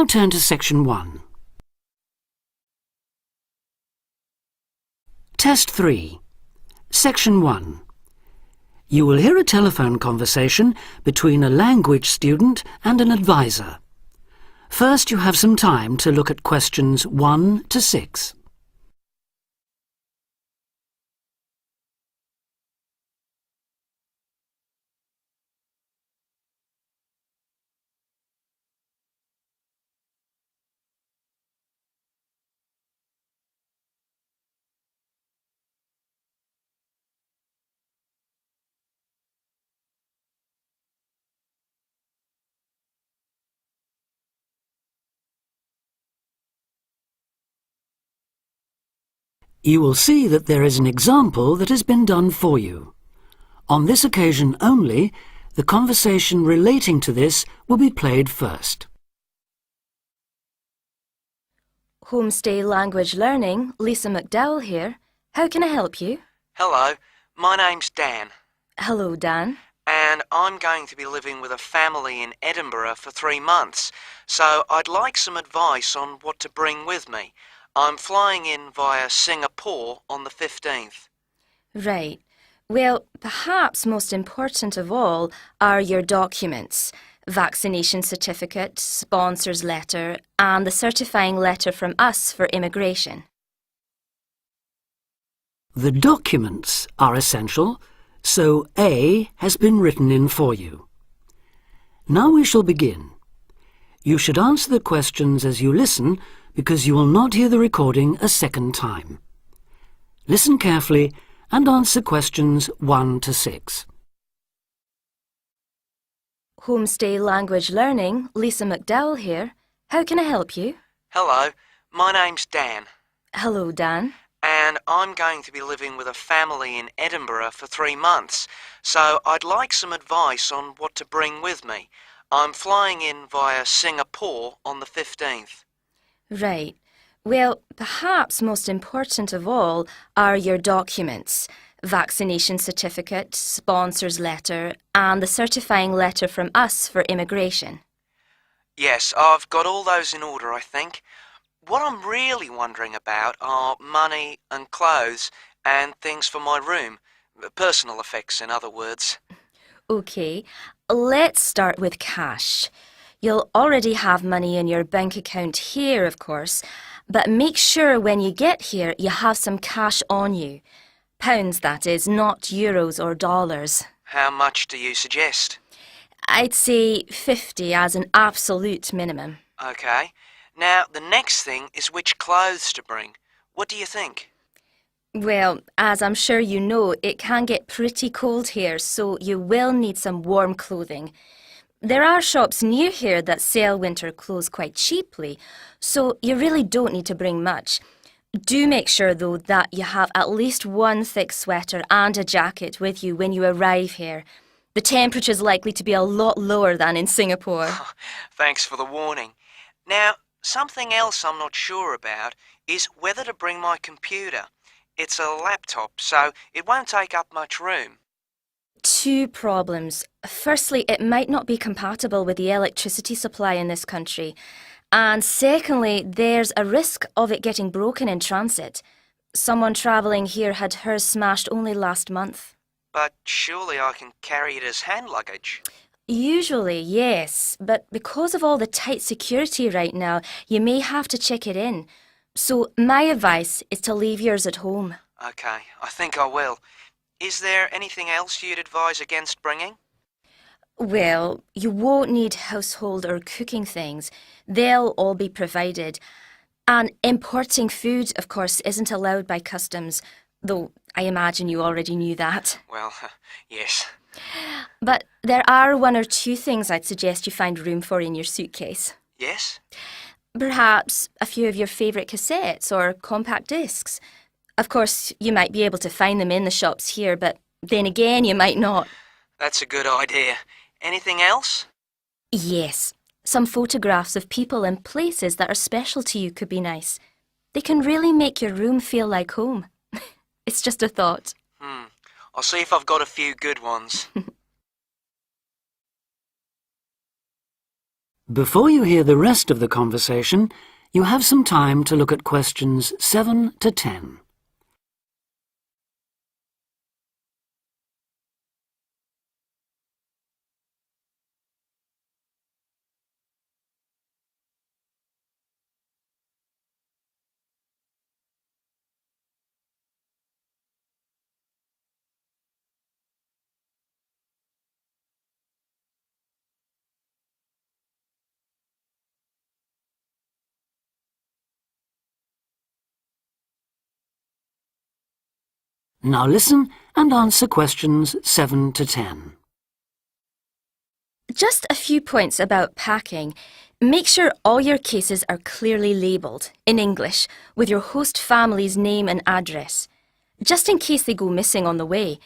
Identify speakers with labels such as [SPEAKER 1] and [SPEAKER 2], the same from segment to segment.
[SPEAKER 1] now turn to Section 1. Test 3. Section 1. You will hear a telephone conversation between a language student and an advisor. First, you have some time to look at questions 1 to 6. You will see that there is an example that has been done for you. On this occasion only, the conversation relating to this will be played first.
[SPEAKER 2] Homestay Language Learning, Lisa McDowell here. How can I help you?
[SPEAKER 3] Hello, my name's Dan.
[SPEAKER 2] Hello, Dan.
[SPEAKER 3] And I'm going to be living with a family in Edinburgh for 3 months, so I'd like some advice on what to bring with me. I'm flying in via Singapore on the 15th.
[SPEAKER 2] Right. Well, perhaps most important of all are your documents. Vaccination certificate, sponsor's letter, and the certifying letter from us for immigration.
[SPEAKER 1] The documents are essential, so A has been written in for you. Now we shall begin. You should answer the questions as you listen, because you will not hear the recording a second time. Listen carefully and answer questions 1 to 6.
[SPEAKER 2] Homestay Language Learning, Lisa McDowell here. How can I help you?
[SPEAKER 3] Hello, my name's Dan.
[SPEAKER 2] Hello, Dan.
[SPEAKER 3] And I'm going to be living with a family in Edinburgh for 3 months, so I'd like some advice on what to bring with me. I'm flying in via Singapore on the 15th.
[SPEAKER 2] Right. Well, perhaps most important of all are your documents. Vaccination certificate, sponsor's letter, and the certifying letter from us for immigration.
[SPEAKER 3] Yes, I've got all those in order, I think. What I'm really wondering about are money and clothes and things for my room. Personal effects, in other words.
[SPEAKER 2] OK, let's start with cash. You'll already have money in your bank account here, of course, but make sure when you get here you have some cash on you. Pounds, that is, not euros or dollars.
[SPEAKER 3] How much do you suggest?
[SPEAKER 2] I'd say 50 as an absolute minimum.
[SPEAKER 3] OK. Now, the next thing is which clothes to bring. What do you think?
[SPEAKER 2] Well, as I'm sure you know, it can get pretty cold here, so you will need some warm clothing. There are shops near here that sell winter clothes quite cheaply, so you really don't need to bring much. Do make sure, though, that you have at least one thick sweater and a jacket with you when you arrive here. The temperature's likely to be a lot lower than in Singapore.
[SPEAKER 3] Thanks for the warning. Now, something else I'm not sure about is whether to bring my computer. It's a laptop, so it won't take up much room.
[SPEAKER 2] 2 problems. Firstly, it might not be compatible with the electricity supply in this country. And secondly, there's a risk of it getting broken in transit. Someone travelling here had hers smashed only last month.
[SPEAKER 3] But surely I can carry it as hand luggage.
[SPEAKER 2] Usually, yes, but because of all the tight security right now, you may have to check it in. So my advice is to leave yours at home.
[SPEAKER 3] OK, I think I will. Is there anything else you'd advise against bringing?
[SPEAKER 2] Well, you won't need household or cooking things. They'll all be provided. And importing food, of course, isn't allowed by customs, though I imagine you already knew that.
[SPEAKER 3] Well, yes.
[SPEAKER 2] But there are 1 or 2 things I'd suggest you find room for in your suitcase.
[SPEAKER 3] Yes?
[SPEAKER 2] Perhaps a few of your favourite cassettes or compact discs. Of course, you might be able to find them in the shops here, but then again, you might not.
[SPEAKER 3] That's a good idea. Anything else?
[SPEAKER 2] Yes. Some photographs of people and places that are special to you could be nice. They can really make your room feel like home. It's just a thought.
[SPEAKER 3] I'll see if I've got a few good ones.
[SPEAKER 1] Before you hear the rest of the conversation, you have some time to look at questions 7 to 10. Now listen and answer questions 7 to 10.
[SPEAKER 2] Just a few points about packing. Make sure all your cases are clearly labelled, in English, with your host family's name and address. Just in case they go missing on the way.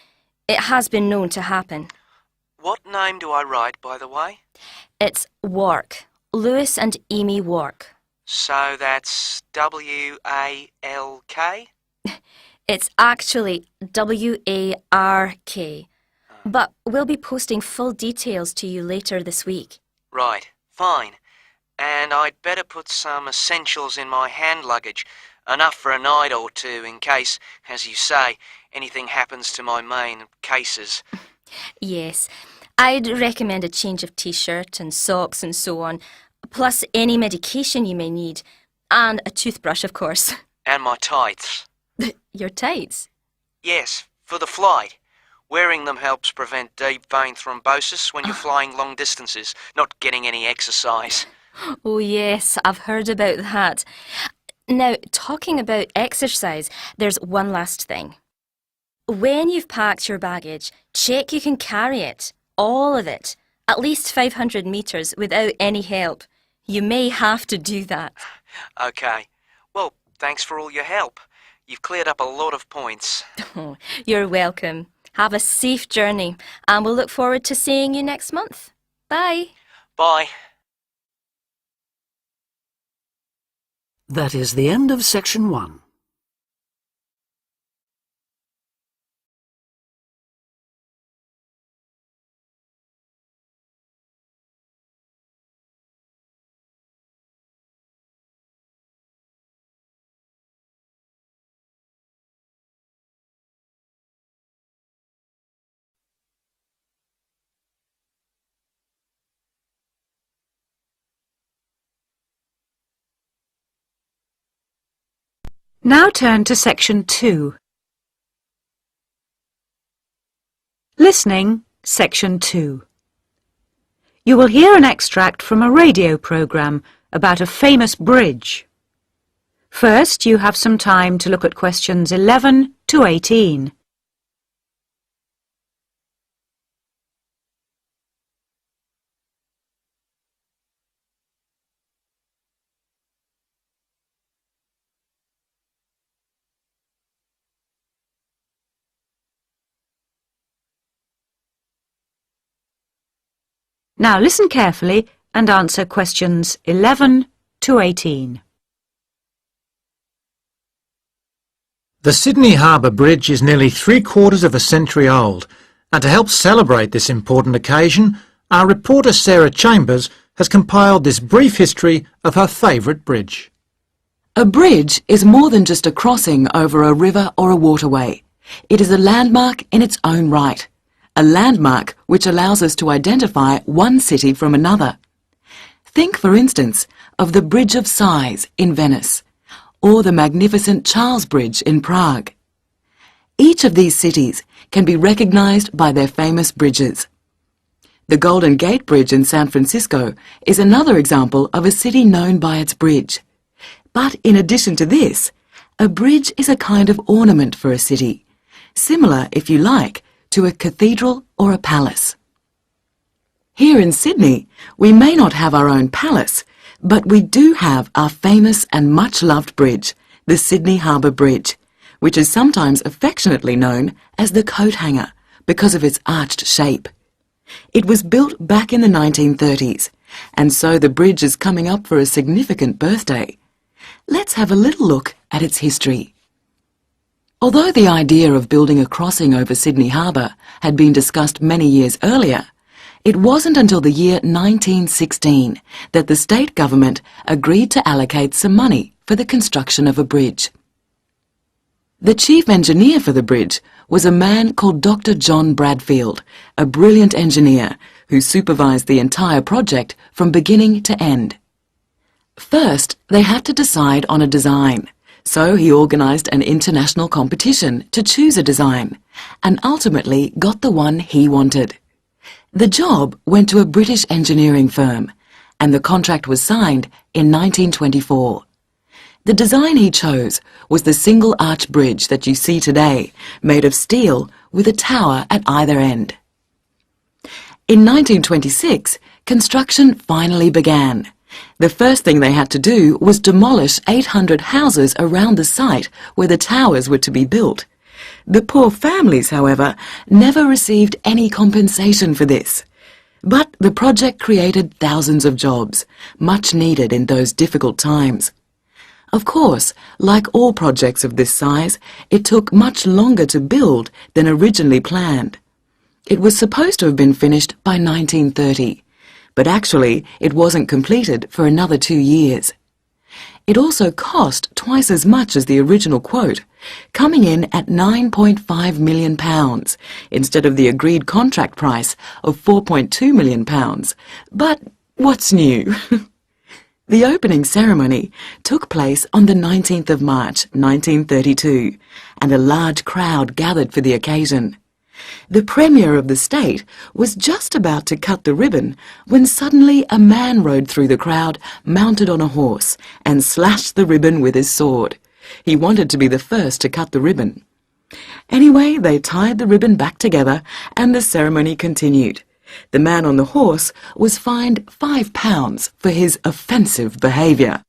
[SPEAKER 2] It has been known to happen.
[SPEAKER 3] What name do I write, by the way?
[SPEAKER 2] It's Wark. Lewis and Amy Wark.
[SPEAKER 3] So that's W-A-L-K?
[SPEAKER 2] It's actually W-A-R-K. But we'll be posting full details to you later this week.
[SPEAKER 3] Right, fine. And I'd better put some essentials in my hand luggage, enough for a night or two in case, as you say, anything happens to my main cases.
[SPEAKER 2] Yes, I'd recommend a change of t-shirt and socks and so on, plus any medication you may need, and a toothbrush, of course.
[SPEAKER 3] And my tights.
[SPEAKER 2] Your tights?
[SPEAKER 3] Yes, for the flight. Wearing them helps prevent deep vein thrombosis when you're flying long distances, not getting any exercise.
[SPEAKER 2] Oh yes, I've heard about that. Now, talking about exercise, there's one last thing. When you've packed your baggage, check you can carry it, all of it, at least 500 metres without any help. You may have to do that.
[SPEAKER 3] OK. Well, thanks for all your help. You've cleared up a lot of points.
[SPEAKER 2] Oh, you're welcome. Have a safe journey, and we'll look forward to seeing you next month. Bye.
[SPEAKER 3] Bye.
[SPEAKER 1] That is the end of section 1.
[SPEAKER 4] Now turn to section 2. Listening, section 2. You will hear an extract from a radio programme about a famous bridge. First, you have some time to look at questions 11 to 18. Now listen carefully and answer questions 11 to 18.
[SPEAKER 5] The Sydney Harbour Bridge is nearly 3/4 of a century old, and to help celebrate this important occasion, our reporter Sarah Chambers has compiled this brief history of her favourite bridge.
[SPEAKER 6] A bridge is more than just a crossing over a river or a waterway. It is a landmark in its own right. A landmark which allows us to identify one city from another. Think, for instance, of the Bridge of Sighs in Venice, or the magnificent Charles Bridge in Prague. Each of these cities can be recognized by their famous bridges. The Golden Gate Bridge in San Francisco is another example of a city known by its bridge. But in addition to this, a bridge is a kind of ornament for a city, similar, if you like, to a cathedral or a palace. Here in Sydney, we may not have our own palace, but we do have our famous and much-loved bridge, the Sydney Harbour Bridge, which is sometimes affectionately known as the coat hanger because of its arched shape. It was built back in the 1930s, and so the bridge is coming up for a significant birthday. Let's have a little look at its history. Although the idea of building a crossing over Sydney Harbour had been discussed many years earlier, It wasn't until the year 1916 that the state government agreed to allocate some money for the construction of a bridge. The chief engineer for the bridge was a man called Dr. John Bradfield, a brilliant engineer who supervised the entire project from beginning to end. First, they had to decide on a design, so he organised an international competition to choose a design, and ultimately got the one he wanted. The job went to a British engineering firm, and the contract was signed in 1924. The design he chose was the single-arch bridge that you see today, made of steel with a tower at either end. In 1926, construction finally began. The first thing they had to do was demolish 800 houses around the site where the towers were to be built. The poor families, however, never received any compensation for this. But the project created thousands of jobs, much needed in those difficult times. Of course, like all projects of this size, it took much longer to build than originally planned. It was supposed to have been finished by 1930, but actually it wasn't completed for another 2 years. It also cost twice as much as the original quote, coming in at £9.5 million instead of the agreed contract price of £4.2 million. But what's new? The opening ceremony took place on the 19th of March 1932, and a large crowd gathered for the occasion. The Premier of the state was just about to cut the ribbon when suddenly a man rode through the crowd mounted on a horse and slashed the ribbon with his sword. He wanted to be the first to cut the ribbon. Anyway, they tied the ribbon back together and the ceremony continued. The man on the horse was fined £5 for his offensive behaviour.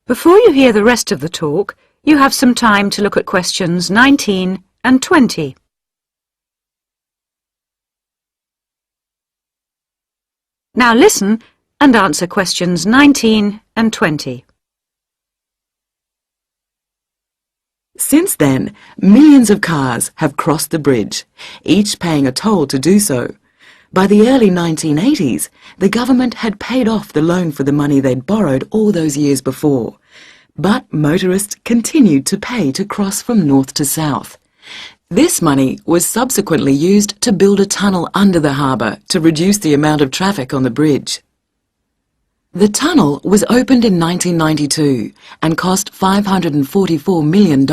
[SPEAKER 4] Before you hear the rest of the talk, you have some time to look at questions 19 and 20. Now listen and answer questions 19 and 20.
[SPEAKER 6] Since then, millions of cars have crossed the bridge, each paying a toll to do so. By the early 1980s, the government had paid off the loan for the money they'd borrowed all those years before. But motorists continued to pay to cross from north to south. This money was subsequently used to build a tunnel under the harbour to reduce the amount of traffic on the bridge. The tunnel was opened in 1992 and cost $544 million.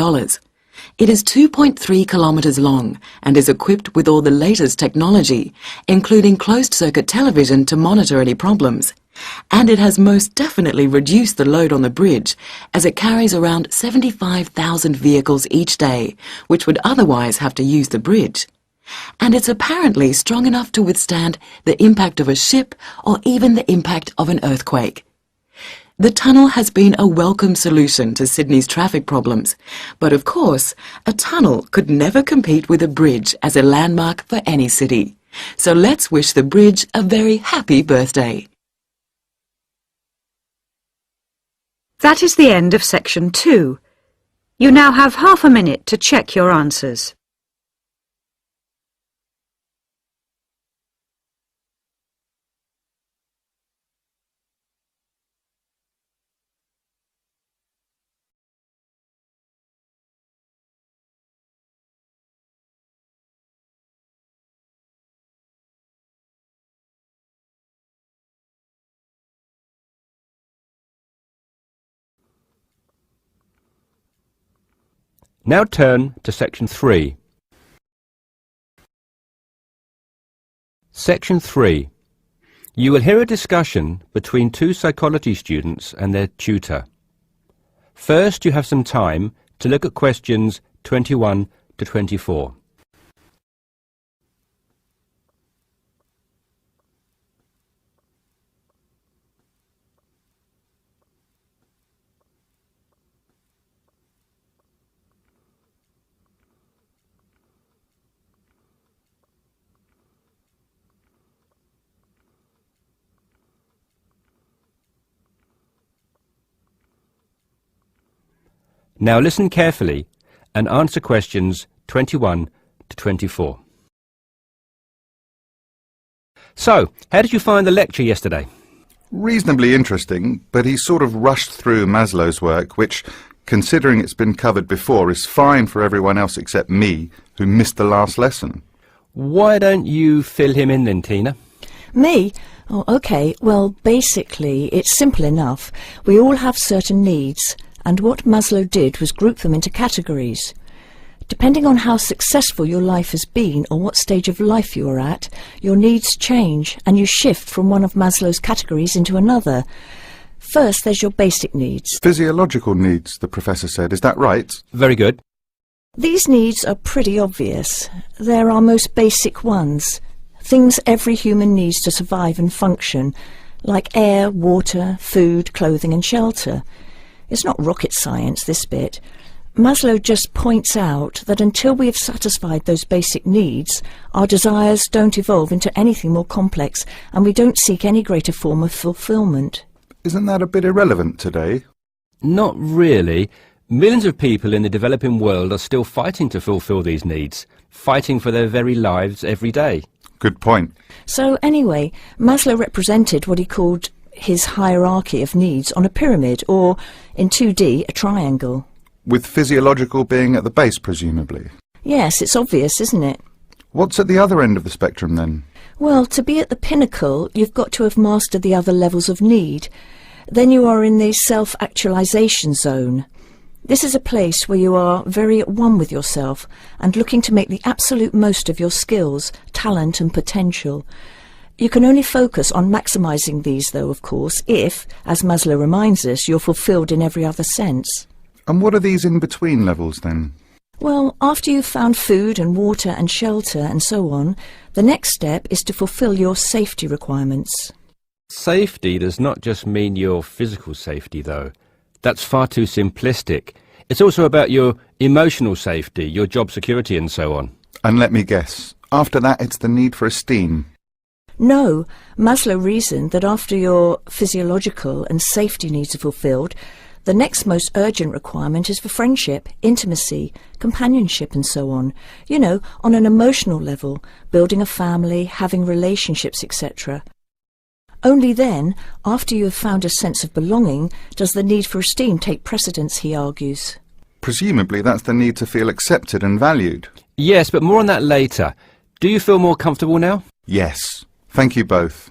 [SPEAKER 6] It is 2.3 kilometres long and is equipped with all the latest technology, including closed-circuit television to monitor any problems. And it has most definitely reduced the load on the bridge, as it carries around 75,000 vehicles each day, which would otherwise have to use the bridge. And it's apparently strong enough to withstand the impact of a ship or even the impact of an earthquake. The tunnel has been a welcome solution to Sydney's traffic problems, but of course, a tunnel could never compete with a bridge as a landmark for any city. So let's wish the bridge a very happy birthday.
[SPEAKER 4] That is the end of section 2. You now have half a minute to check your answers.
[SPEAKER 7] Now turn to Section 3. Section 3. You will hear a discussion between two psychology students and their tutor. First, you have some time to look at questions 21 to 24. Now listen carefully and answer questions 21 to 24. So, how did you find the lecture yesterday?
[SPEAKER 8] Reasonably interesting, but he sort of rushed through Maslow's work, which, considering it's been covered before, is fine for everyone else except me, who missed the last lesson.
[SPEAKER 7] Why don't you fill him in then, Tina?
[SPEAKER 9] Me? Oh, OK. Well, basically, it's simple enough. We all have certain needs, and what Maslow did was group them into categories. Depending on how successful your life has been or what stage of life you are at, your needs change and you shift from one of Maslow's categories into another. First, there's your basic needs.
[SPEAKER 8] Physiological needs, the professor said. Is that right?
[SPEAKER 7] Very good.
[SPEAKER 9] These needs are pretty obvious. They're our most basic ones. Things every human needs to survive and function, like air, water, food, clothing and shelter. It's not rocket science, this bit. Maslow just points out that until we have satisfied those basic needs, our desires don't evolve into anything more complex, and we don't seek any greater form of fulfillment.
[SPEAKER 8] Isn't that a bit irrelevant today?
[SPEAKER 7] Not really. Millions of people in the developing world are still fighting to fulfill these needs, fighting for their very lives every day.
[SPEAKER 8] Good point.
[SPEAKER 9] So anyway, Maslow represented what he called his hierarchy of needs on a pyramid, or, in 2D, a triangle.
[SPEAKER 8] With physiological being at the base, presumably.
[SPEAKER 9] Yes, it's obvious, isn't it?
[SPEAKER 8] What's at the other end of the spectrum, then?
[SPEAKER 9] Well, to be at the pinnacle, you've got to have mastered the other levels of need. Then you are in the self-actualization zone. This is a place where you are very at one with yourself and looking to make the absolute most of your skills, talent and potential. You can only focus on maximising these, though, of course, if, as Maslow reminds us, you're fulfilled in every other sense.
[SPEAKER 8] And what are these in-between levels, then?
[SPEAKER 9] Well, after you've found food and water and shelter and so on, the next step is to fulfil your safety requirements.
[SPEAKER 7] Safety does not just mean your physical safety, though. That's far too simplistic. It's also about your emotional safety, your job security and so on.
[SPEAKER 8] And let me guess, after that it's the need for esteem.
[SPEAKER 9] No, Maslow reasoned that after your physiological and safety needs are fulfilled, the next most urgent requirement is for friendship, intimacy, companionship and so on. You know, on an emotional level, building a family, having relationships, etc. Only then, after you have found a sense of belonging, does the need for esteem take precedence, he argues.
[SPEAKER 8] Presumably that's the need to feel accepted and valued.
[SPEAKER 7] Yes, but more on that later. Do you feel more comfortable now?
[SPEAKER 8] Yes. Thank you both.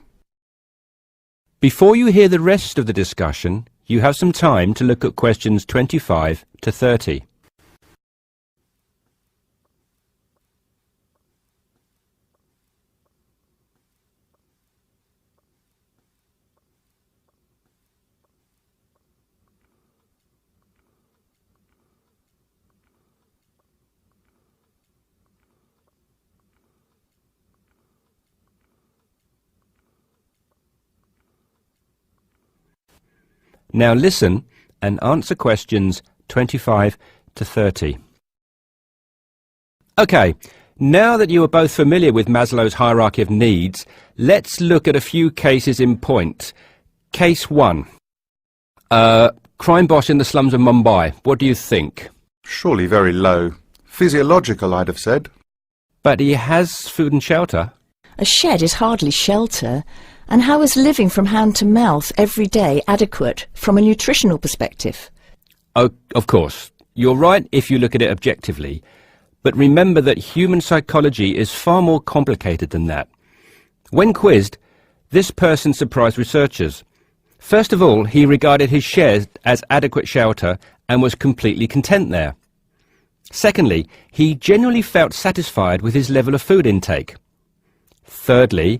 [SPEAKER 7] Before you hear the rest of the discussion, you have some time to look at questions 25 to 30. Now listen and answer questions 25 to 30. OK, now that you are both familiar with Maslow's hierarchy of needs, let's look at a few cases in point. Case 1. Crime boss in the slums of Mumbai. What do you think?
[SPEAKER 8] Surely very low. Physiological, I'd have said.
[SPEAKER 7] But he has food and shelter.
[SPEAKER 9] A shed is hardly shelter. And how is living from hand to mouth every day adequate from a nutritional perspective?
[SPEAKER 7] Oh, of course. You're right if you look at it objectively. But remember that human psychology is far more complicated than that. When quizzed, this person surprised researchers. First of all, he regarded his shed as adequate shelter and was completely content there. Secondly, he generally felt satisfied with his level of food intake. Thirdly,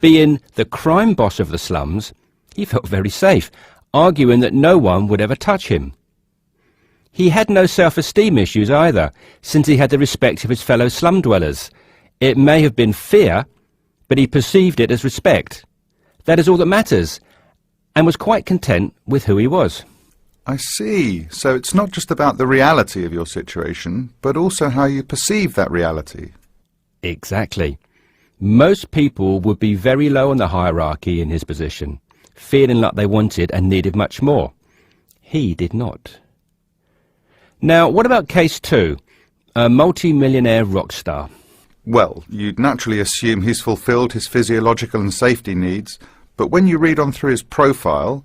[SPEAKER 7] being the crime boss of the slums, he felt very safe, arguing that no one would ever touch him. He had no self-esteem issues either, since he had the respect of his fellow slum dwellers. It may have been fear, but he perceived it as respect. That is all that matters, and was quite content with who he was.
[SPEAKER 8] I see. So it's not just about the reality of your situation, but also how you perceive that reality.
[SPEAKER 7] Exactly. Most people would be very low on the hierarchy in his position, feeling like they wanted and needed much more. He did not. Now, what about case 2? A multi-millionaire rock star.
[SPEAKER 8] Well, you'd naturally assume he's fulfilled his physiological and safety needs, but when you read on through his profile,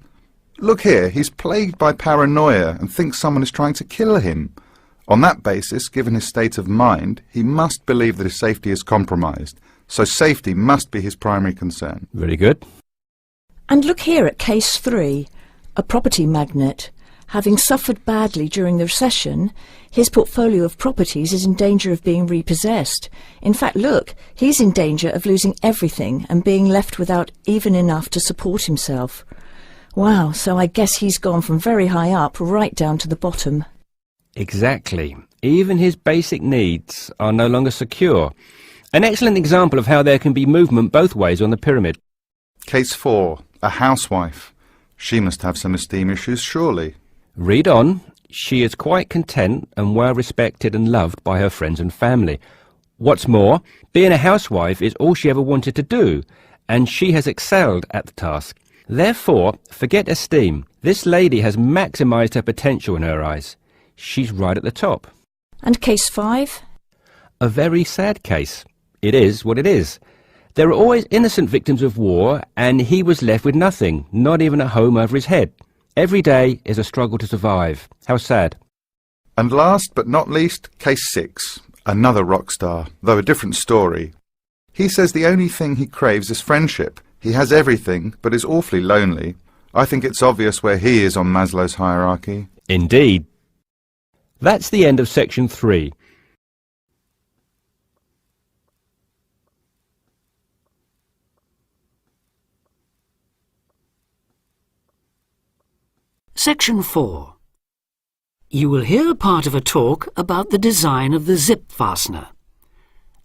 [SPEAKER 8] look here, he's plagued by paranoia and thinks someone is trying to kill him. On that basis, given his state of mind, he must believe that his safety is compromised, so safety must be his primary concern.
[SPEAKER 7] Very good.
[SPEAKER 9] And look here at case 3, a property magnate. Having suffered badly during the recession, his portfolio of properties is in danger of being repossessed. In fact, look, he's in danger of losing everything and being left without even enough to support himself. Wow, so I guess he's gone from very high up right down to the bottom.
[SPEAKER 7] Exactly. Even his basic needs are no longer secure. An excellent example of how there can be movement both ways on the pyramid.
[SPEAKER 8] Case 4, a housewife. She must have some esteem issues, surely.
[SPEAKER 7] Read on. She is quite content and well respected and loved by her friends and family. What's more, being a housewife is all she ever wanted to do, and she has excelled at the task. Therefore, forget esteem. This lady has maximised her potential in her eyes. She's right at the top.
[SPEAKER 9] And case 5?
[SPEAKER 7] A very sad case. It is what it is. There are always innocent victims of war, and he was left with nothing, not even a home over his head. Every day is a struggle to survive. How sad.
[SPEAKER 8] And last but not least, case 6, another rock star, though a different story. He says the only thing he craves is friendship. He has everything, but is awfully lonely. I think it's obvious where he is on Maslow's hierarchy.
[SPEAKER 7] Indeed. That's the end of section 3.
[SPEAKER 1] Section 4. You will hear part of a talk about the design of the zip fastener.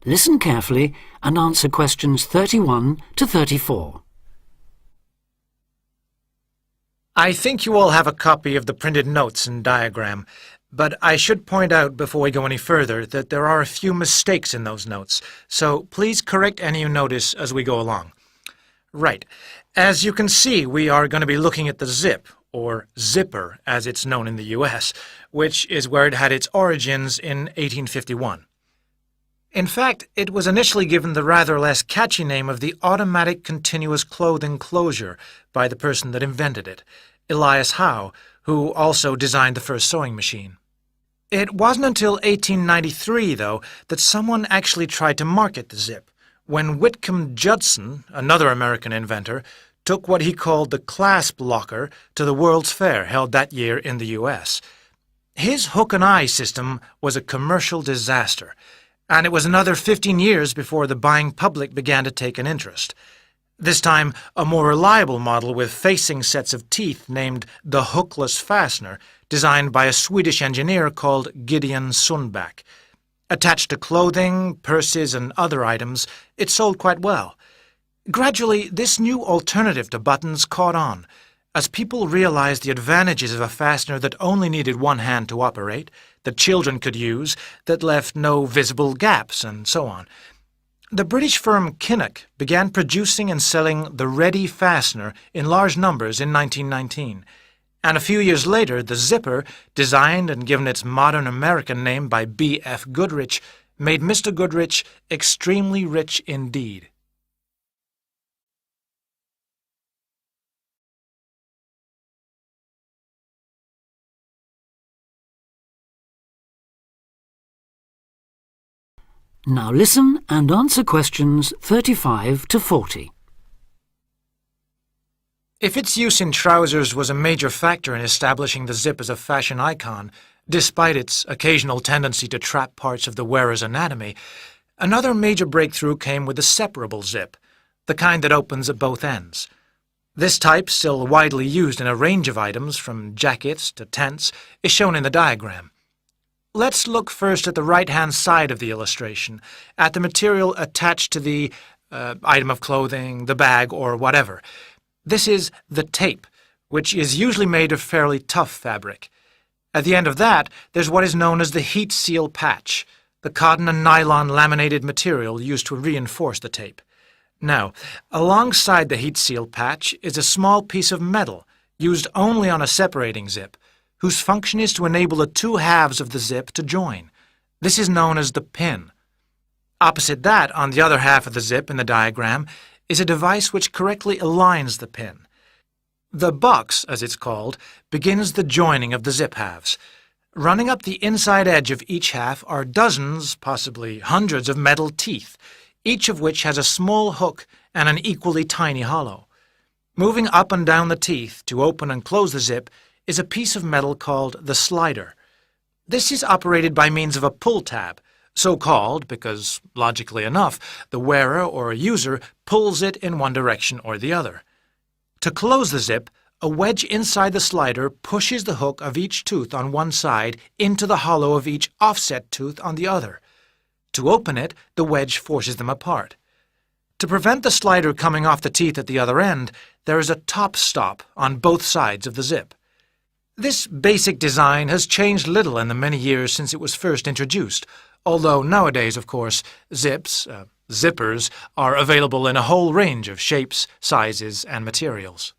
[SPEAKER 1] Listen carefully and answer questions 31 to 34.
[SPEAKER 5] I think you all have a copy of the printed notes and diagram, but I should point out before we go any further that there are a few mistakes in those notes, so please correct any you notice as we go along. Right. As you can see, we are going to be looking at the zip, or zipper as it's known in the US, which is where it had its origins in 1851. In fact, it was initially given the rather less catchy name of the automatic continuous clothing closure by the person that invented it, Elias Howe, who also designed the first sewing machine. It wasn't until 1893, though, that someone actually tried to market the zip, when Whitcomb Judson, another American inventor, took what he called the clasp locker to the World's Fair held that year in the U.S. His hook-and-eye system was a commercial disaster, and it was another 15 years before the buying public began to take an interest. This time, a more reliable model with facing sets of teeth named the hookless fastener, designed by a Swedish engineer called Gideon Sundback. Attached to clothing, purses, and other items, it sold quite well. Gradually, this new alternative to buttons caught on, as people realized the advantages of a fastener that only needed one hand to operate, that children could use, that left no visible gaps, and so on. The British firm Kinnock began producing and selling the ready fastener in large numbers in 1919, and a few years later the zipper, designed and given its modern American name by B.F. Goodrich, made Mr. Goodrich extremely rich indeed.
[SPEAKER 1] Now listen and answer questions 35 to 40.
[SPEAKER 5] If its use in trousers was a major factor in establishing the zip as a fashion icon, despite its occasional tendency to trap parts of the wearer's anatomy, another major breakthrough came with the separable zip, the kind that opens at both ends. This type, still widely used in a range of items, from jackets to tents, is shown in the diagram. Let's look first at the right-hand side of the illustration, at the material attached to the item of clothing, the bag, or whatever. This is the tape, which is usually made of fairly tough fabric. At the end of that, there's what is known as the heat seal patch, the cotton and nylon laminated material used to reinforce the tape. Now, alongside the heat seal patch is a small piece of metal, used only on a separating zip, whose function is to enable the two halves of the zip to join. This is known as the pin. Opposite that, on the other half of the zip in the diagram, is a device which correctly aligns the pin. The box, as it's called, begins the joining of the zip halves. Running up the inside edge of each half are dozens, possibly hundreds of metal teeth, each of which has a small hook and an equally tiny hollow. Moving up and down the teeth to open and close the zip is a piece of metal called the slider. This is operated by means of a pull tab, so called because, logically enough, the wearer or user pulls it in one direction or the other. To close the zip, a wedge inside the slider pushes the hook of each tooth on one side into the hollow of each offset tooth on the other. To open it, the wedge forces them apart. To prevent the slider coming off the teeth at the other end, there is a top stop on both sides of the zip. This basic design has changed little in the many years since it was first introduced, although nowadays, of course, zippers, are available in a whole range of shapes, sizes, and materials.